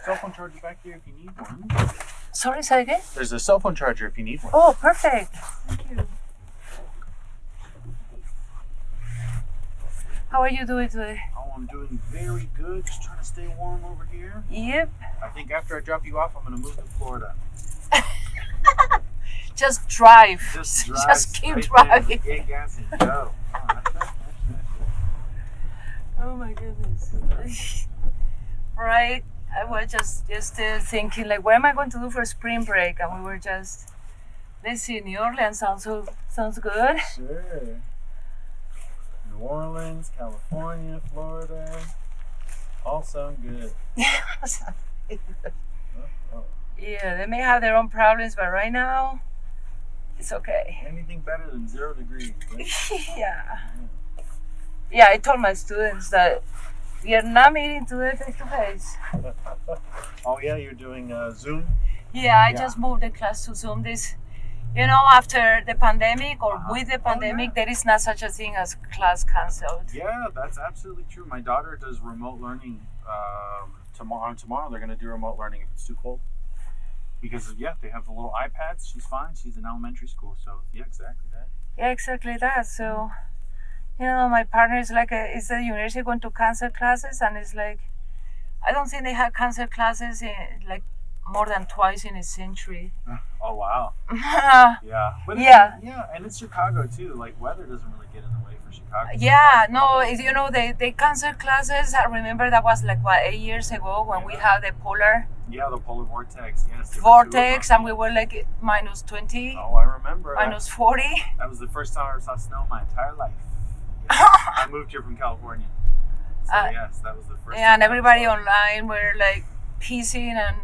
Cell phone charger back there if you need one. Sorry, say again? There's a cell phone charger if you need one. Oh, perfect. Thank you. How are you doing today? Oh, I'm doing very good. Just trying to stay warm over here. Yep. I think after I drop you off, I'm going to move to Florida. Just drive. Just keep right driving. There, get gas and go. Oh my goodness. Right. I was just thinking, like, what am I going to do for spring break? And we were just, let's see, New Orleans sounds good. Sure. New Orleans, California, Florida, all sound good. Oh. Yeah, they may have their own problems, but right now, it's okay. Anything better than 0 degrees, right? Yeah. Yeah, I told my students that we are not meeting today face to face. Oh yeah, you're doing Zoom? Yeah, I just moved the class to Zoom. After the pandemic or with the pandemic, there is not such a thing as class canceled. Yeah, that's absolutely true. My daughter does remote learning tomorrow. They're going to do remote learning if it's too cold. Because, they have the little iPads. She's fine. She's in elementary school. So, yeah, exactly that. Yeah, exactly that. So, my partner is like, is the university going to cancel classes? And it's like, I don't think they have canceled classes like more than twice in a century. Oh, wow. Yeah. But and it's Chicago, too. Like, weather doesn't really get in the way for Chicago. Yeah, no, they canceled classes. I remember that was like, 8 years ago when we had the polar... Yeah, the polar vortex. Yes. Vortex, and we were like minus 20. Oh, I remember. Minus 40. That was the first time I ever saw snow in my entire life. I moved here from California. So, yes, that was the first time. And everybody online were like pissing and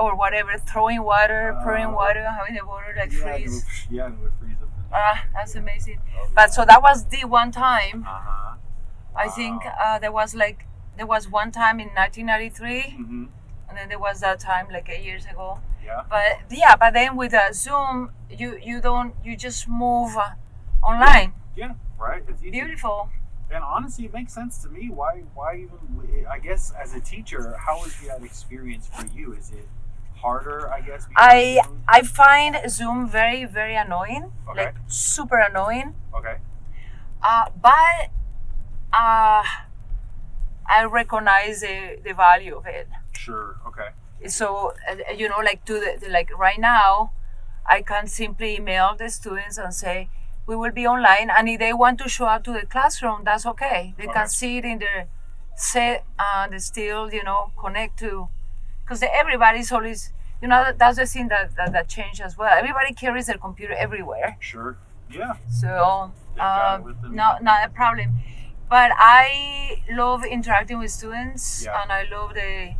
or whatever, throwing water, pouring water, having the water like freeze. And it would freeze up. That's amazing. But so that was the one time. Wow. I think there was one time in 1993. Mm-hmm. And then there was that time like 8 years ago. Yeah. But then with Zoom, you just move online. Yeah, right. It's easy. Beautiful. And honestly, it makes sense to me. Why even? I guess as a teacher, how is that experience for you? Is it harder? I guess. I find Zoom very, very annoying. Okay. Like super annoying. Okay. But I recognize the value of it. Sure. Okay. So like right now, I can simply email the students and say we will be online, and if they want to show up to the classroom, that's okay. They can see it in their set and they still connect to, because everybody's always that's the thing that changed as well. Everybody carries their computer everywhere. Sure. Yeah. So not a problem. But I love interacting with students, and I love the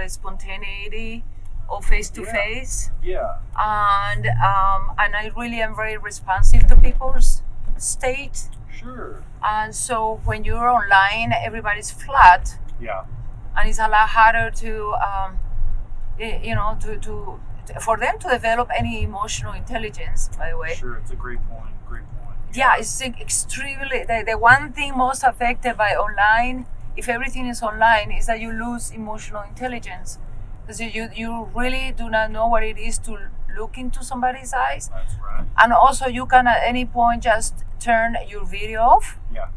spontaneity of face to face. Yeah. And I really am very responsive to people's state. Sure. And so when you're online, everybody's flat. Yeah. And it's a lot harder to for them to develop any emotional intelligence. By the way. Sure, it's a great point. Yeah, it's extremely the one thing most affected by online, if everything is online, is that you lose emotional intelligence, because you really do not know what it is to look into somebody's eyes. That's right. And also you can at any point just turn your video off. Yeah.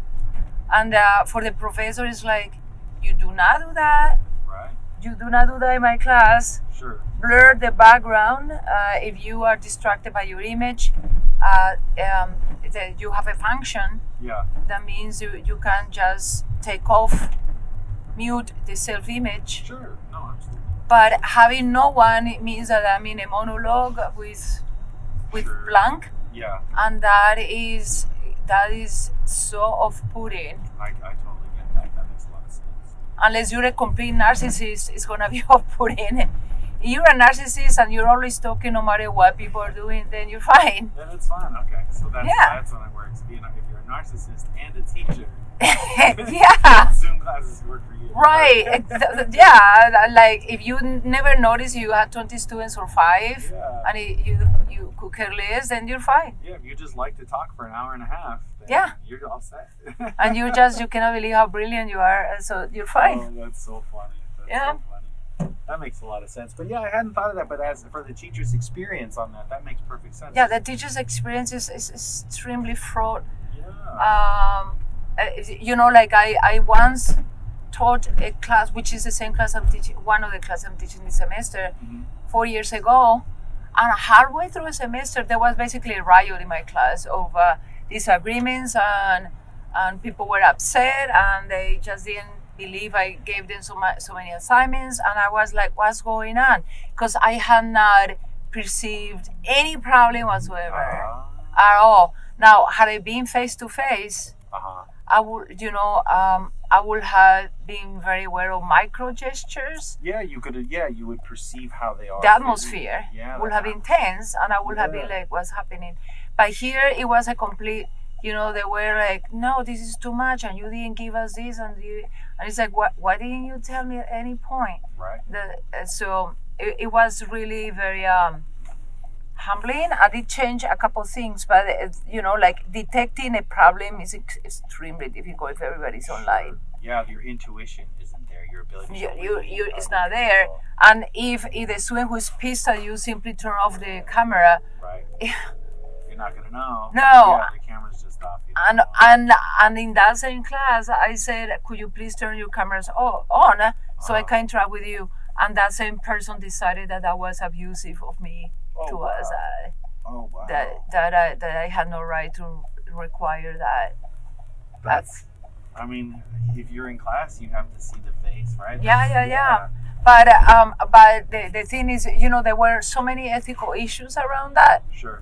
And for the professor, it's like, you do not do that. Right. You do not do that in my class. Sure. Blur the background if you are distracted by your image. You have a function. Yeah. That means you can just take off, mute the self-image. Sure. No, absolutely. But having no one, it means that I'm in a monologue with blank. Yeah. And that is so off-putting. I totally get that. That makes a lot of sense. Unless you're a complete narcissist, it's gonna be off-putting. If you're a narcissist and you're always talking no matter what people are doing, then you're fine. Then it's fine. Okay. So that's when it works. If you're a narcissist and a teacher. Yeah. Zoom classes work for you. Right. Yeah. Like if you never notice you had 20 students or 5, and you could care less, then you're fine. Yeah. If you just like to talk for an hour and a half, then Yeah. you're all set. And you cannot believe how brilliant you are, and so you're fine. Oh, that's so funny. That's Yeah. so funny. That makes a lot of sense. But yeah, I hadn't thought of that. But as for the teacher's experience on that makes perfect sense. Yeah, the teacher's experience is extremely fraught. Yeah. Like I once taught a class, which is the same class I'm teaching, one of the classes I'm teaching this semester, 4 years ago. And halfway through a semester, there was basically a riot in my class of disagreements, and people were upset, and they just didn't believe I gave them so many assignments. And I was like, what's going on? Because I had not perceived any problem whatsoever at all. Now, had I been face to face, I would, I would have been very aware of micro gestures. Yeah, you could. Yeah, you would perceive how they are. The atmosphere would have that been tense, and I would have been like, "What's happening?" But here, it was a complete. They were like, "No, this is too much, and you didn't give us this, and it's like, why didn't you tell me at any point?" Right. So it was really very humbling. I did change a couple things, but like detecting a problem is extremely difficult if everybody's online. Yeah, your intuition isn't there. Your ability. It's not there. And if the student who's pissed at you simply turn off the camera, right, you're not gonna know. No. Yeah, the camera's just off. And in that same class, I said, "Could you please turn your cameras on so I can interact with you?" And that same person decided that was abusive of me to us. That I had no right to require that. That's. I mean, if you're in class, you have to see the face, right? Yeah. But the thing is, there were so many ethical issues around that. Sure.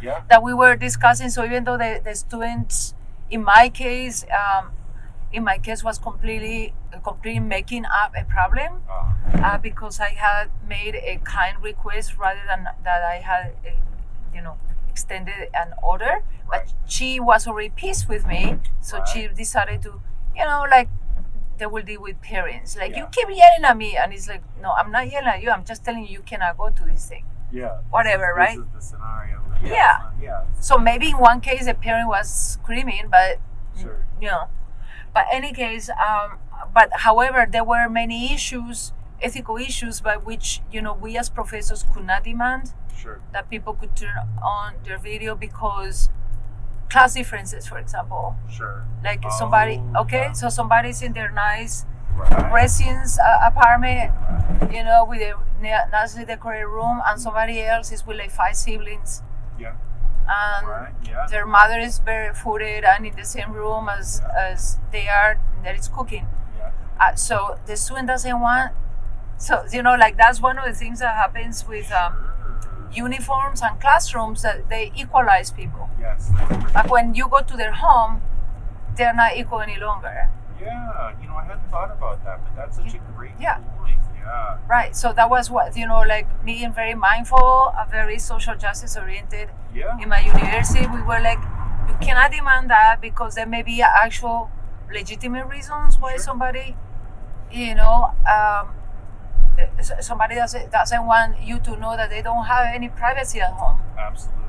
Yeah. That we were discussing. So even though the students, in my case, was completely making up a problem, because I had made a kind request rather than that I had, extended an order. Right. But she was already pissed with me, so she decided to, like, they will deal with parents. Like, you keep yelling at me, and it's like, no, I'm not yelling at you. I'm just telling you cannot go to this thing. Yeah. Whatever, right? This is the scenario. Yeah. So maybe in one case the parent was screaming, but sure. But any case, but however, there were many issues, ethical issues, by which we as professors could not demand that people could turn on their video because class differences, for example. Sure. Like so somebody's in their nice right. residence apartment, with a nicely decorated room, and somebody else is with like 5 siblings. Yeah. And their mother is barefooted and in the same room as they are, that is cooking. Yeah. So the student doesn't want. So like that's one of the things that happens with uniforms and classrooms, that they equalize people. Yes. But when you go to their home, they're not equal any longer. Yeah, I hadn't thought about that, but that's such a great point. Yeah. Right. So that was what, like being very mindful, very social justice oriented. Yeah. In my university, we were like, you cannot demand that because there may be actual legitimate reasons why somebody, somebody doesn't want you to know that they don't have any privacy at home. Absolutely.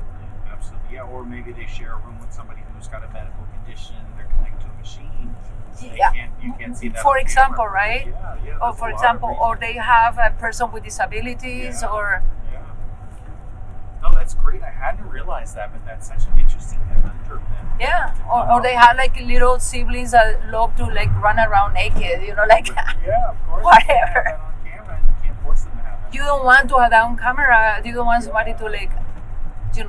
Yeah, or maybe they share a room with somebody who's got a medical condition, they're connected to a machine. You can't see that. For example, camera. right? Yeah. Or for example, or they have a person with disabilities, or. Yeah. No, that's great. I hadn't realized that, but that's such an interesting conundrum. Yeah, or they have like little siblings that love to like run around naked, like. Yeah, of course. Whatever. You can't have that on camera. You can't force them to have that. You don't want to have that on camera. You don't want somebody to like,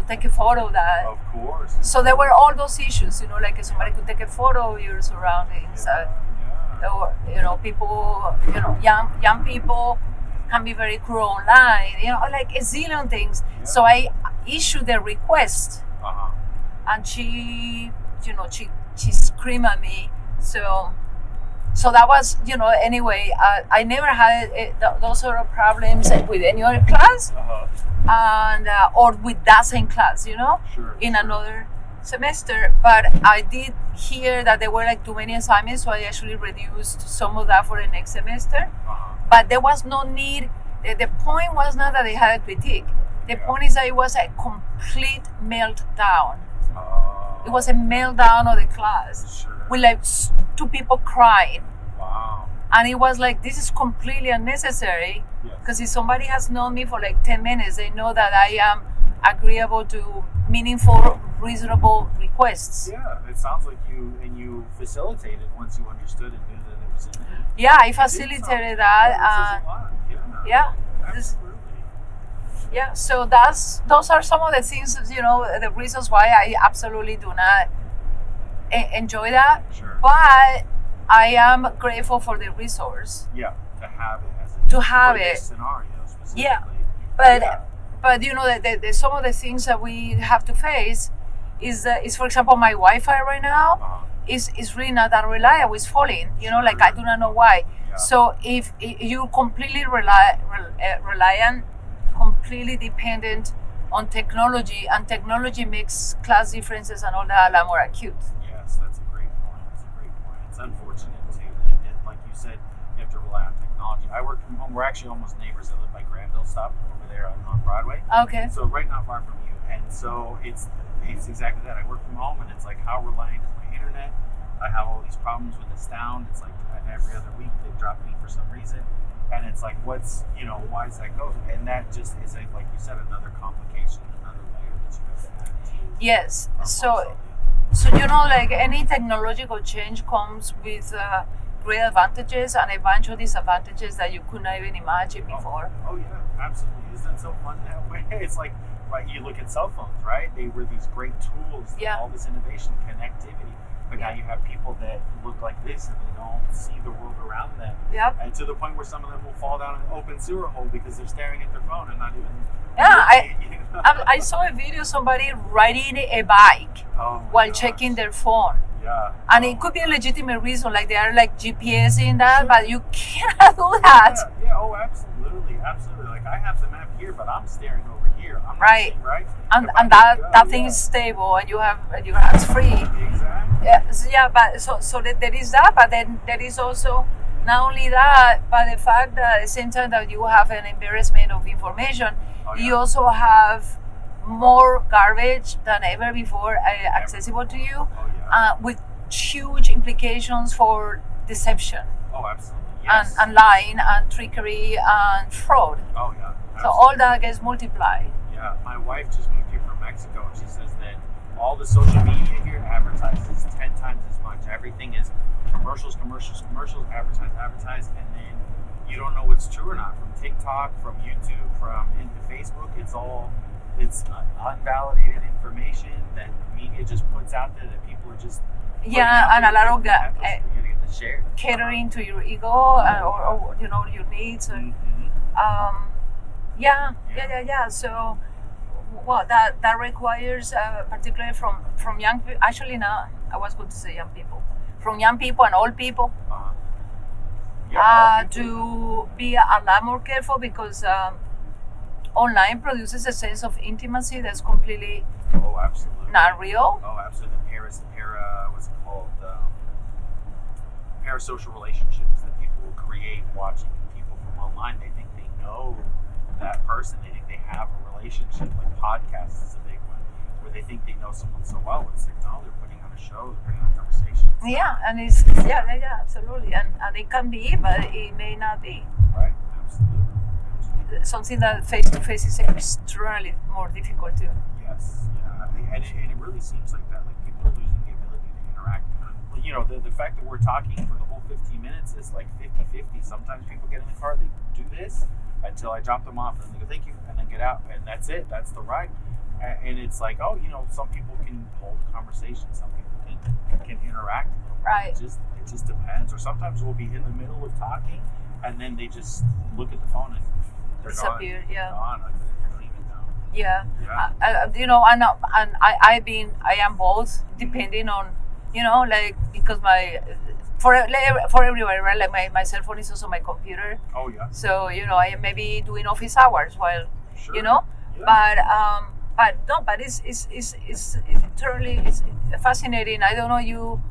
take a photo of that. Of course. So there were all those issues, like somebody could take a photo of your surroundings. Or people, young people can be very cruel online. Like a zillion things. Yeah. So I issued a request, and she screamed at me. So that was, anyway, I never had those sort of problems with any other class, and or with that same class, in another semester. But I did hear that there were like too many assignments, so I actually reduced some of that for the next semester. But there was no need. The point was not that they had a critique. The point is that it was a complete meltdown. It was a meltdown of the class Sure. with like two people crying. Wow. And it was like, this is completely unnecessary, Yes. because if somebody has known me for like 10 minutes, they know that I am agreeable to meaningful, reasonable requests. Yeah, it sounds like you facilitated once you understood and knew that it was in there. Yeah, I It facilitated says that. a lot. Yeah, this- Absolutely. yeah, so those are some of the things, the reasons why I absolutely do not enjoy that. Sure. But I am grateful for the resource. Yeah, to have it as To have for it. this scenario specifically. Yeah, but Yeah. but some of the things that we have to face is for example, my Wi-Fi right now Uh-huh. is really not that reliable. It's falling. Like I do not know why. Yeah. So if you completely reliant, completely dependent on technology, and technology makes class differences and all that a lot more acute. Yes, that's a great point. It's unfortunate too. And like you said, you have to rely on technology. I work from home. We're actually almost neighbors. I live by Granville Stop over there on Broadway. Okay. So right not far from you. And so it's exactly that. I work from home, and it's like, how reliant is my internet? I have all these problems with the sound. It's like every other week they drop me for some reason. And it's like, why does that go? And that just is, like you said, another complication, another layer that you have to add to. Yes. amongst all So the like any technological change comes with great advantages and a bunch of disadvantages that you could not even imagine before. Oh yeah, absolutely. Isn't that so fun that way? It's like, right, you look at cell phones, right? They were these great tools, Yeah. all this innovation, connectivity. But now you have people that look like this and they don't see the world around them. Yep. And to the point where some of them will fall down an open sewer hole because they're staring at their phone and not even. Yeah, looking, I saw a video of somebody riding a bike Oh my while gosh. checking their phone. Yeah. And Oh it my could be a gosh. legitimate reason, like they are like GPS in that, Sure. but you cannot do that. Yeah. Oh, absolutely. Like I have the map here, but I'm staring over here. I'm not Right. seeing, right. And If I and could that go, thing yeah. is stable, and your hands free. Exactly. Yeah, but so that there is that, but then there is also not only that, but the fact that at the same time that you have an embarrassment of information, Oh, you yeah. also have more garbage than ever before accessible to you, Oh yeah. with huge implications for deception Oh, absolutely. Yes. and lying and trickery and fraud. Oh yeah. So all that gets multiplied. Yeah, my wife just moved here from Mexico, and she says that all the social media here advertises 10 times as much. Everything is commercials, advertise, and then you don't know what's true or not. From TikTok, from YouTube, from into Facebook, it's unvalidated information that media just puts out there that people are just putting Yeah, out and a there lot of that you're gonna get the share. catering to your ego or your needs. And, Mm-hmm. yeah. So, well, that requires, particularly from young people. Actually, now I was going to say young people, from young people and old people, All people. to be a lot more careful, because online produces a sense of intimacy that's completely Oh, absolutely. not real. Oh, absolutely. What's it called? Parasocial relationships that people will create watching people from online. They think they know that person. They think they have a relationship. Like podcasts is a big one, where they think they know someone so well. It's like, no, they're putting on a show, they're putting on a conversation. Yeah, and it's absolutely, and it can be, but it may not be. Right? Absolutely. Something that face to face is extremely more difficult to. Yes. Yeah. And it really seems like that. Like people are losing the ability to interact. Well, the fact that we're talking for the whole 15 minutes is like 50-50. Sometimes people get in the car, they do this until I drop them off, and they go, thank you, and then get out, and that's it. That's the ride. And it's like, some people can hold a conversation, some people can interact a little bit. Right. It just depends. Or sometimes we'll be in the middle of talking, and then they just look at the phone and they're Disappear, gone. yeah. Gone, like they're leaving now. Yeah, Yeah. I am both, depending on, like, because for everybody, right? Like my cell phone is also my computer, Oh yeah. so I am maybe doing office hours while, Sure. Yeah. but it's totally it's fascinating. I don't know, you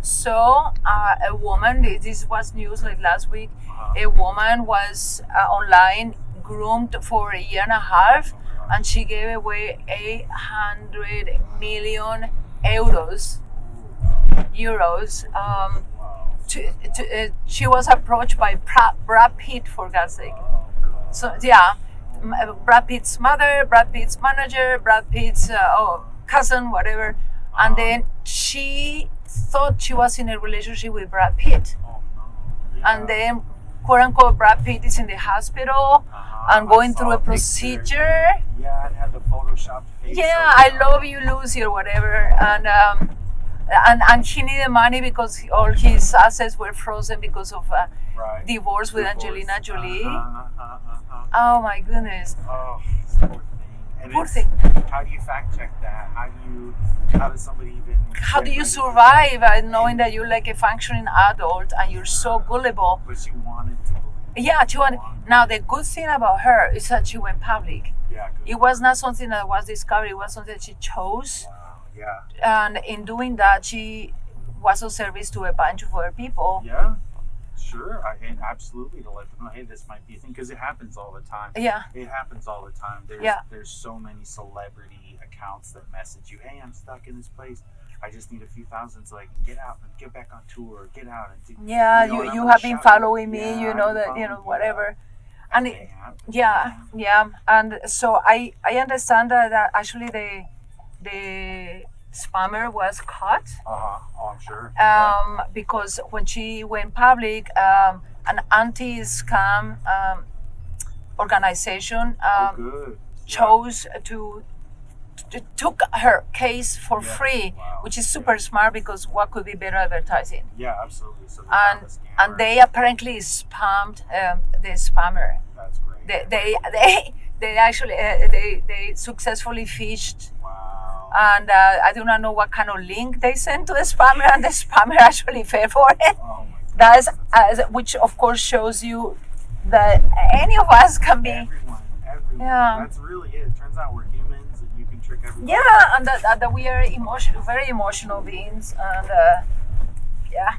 saw a woman. This was news like last week. Uh-huh. A woman was online groomed for a year and a half, and she gave away 800 million euros. Wow. She was approached by Brad Pitt, for God's sake. Oh, God. So yeah, Brad Pitt's mother, Brad Pitt's manager, Brad Pitt's cousin, whatever. And then she thought she was in a relationship with Brad Pitt. Oh, no. Yeah. And then, quote unquote, Brad Pitt is in the hospital and going through a procedure. Yeah, and had the photoshopped face. Yeah, I love you, Lucy, or whatever. And he needed money because all his assets were frozen because of Right. divorce with Divorce. Angelina Jolie. Uh-huh. Oh my goodness. Oh, poor thing. And Poor it's- thing. How do you fact check that? How does somebody even? How do you get survive knowing that you're like a functioning adult and you're so gullible? But she wanted to believe. Yeah, now the good thing about her is that she went public. Yeah. Good. It was not something that was discovered, it was something that she chose. Wow. Yeah. And in doing that, she was of service to a bunch of other people. Yeah. Sure. And absolutely to let them know, hey, this might be a thing because it happens all the time. Yeah. It happens all the time. There's so many celebrity accounts that message you, hey, I'm stuck in this place. I just need a few thousand so I can get out and get back on tour or get out and do. Yeah, and you I'm have gonna been shout following me, Yeah, you I've know, been that, following you, whatever. yeah. And It happens, yeah. And so I understand that actually the spammer was caught. Oh, I'm sure. Because when she went public, an anti-scam organization Good. chose to took her case for Yeah. free, Wow. which is super smart because what could be better advertising? Yeah, absolutely. So they And found the scammer. and they apparently spammed the spammer. That's great. They actually they successfully fished. Wow. And I do not know what kind of link they sent to the spammer, and the spammer actually fell for it. Oh my God. That's which of course shows you that any of us can be. Everyone. Yeah. That's really it. It turns out we're humans and you can trick everyone. Yeah, and that we are very emotional beings, and yeah,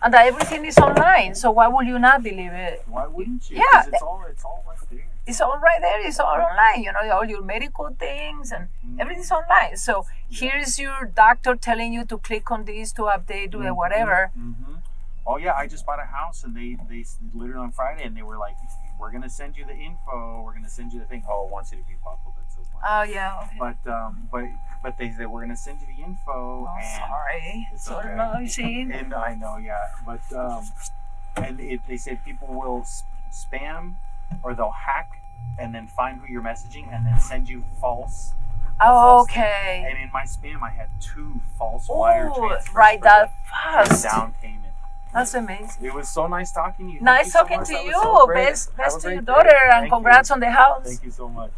and that everything is online. So why would you not believe it? Why wouldn't you? Yeah. 'Cause it's all right there. It's all right there. It's all online. You know, all your medical things and everything's online. So here's your doctor telling you to click on this to update or whatever. Mm-hmm. Oh yeah, I just bought a house and they literally on Friday and they were like, we're gonna send you the info. We're gonna send you the thing. Oh, one city people up. That's so funny. Oh yeah. Okay. But they said we're gonna send you the info. Oh, and sorry. It's So okay. noisy. And I know, yeah, but and they said people will spam or they'll hack and then find who you're messaging and then send you false. Oh, thing. okay. And in my spam, I had 2 false wire Oh, transfers. right for that the fast. down payment. That's amazing. It was so nice talking to you. Thank Nice you so talking much. to That was you. so great. Best Have a to great your day. daughter, and Thank congrats you. on the house. Thank you so much.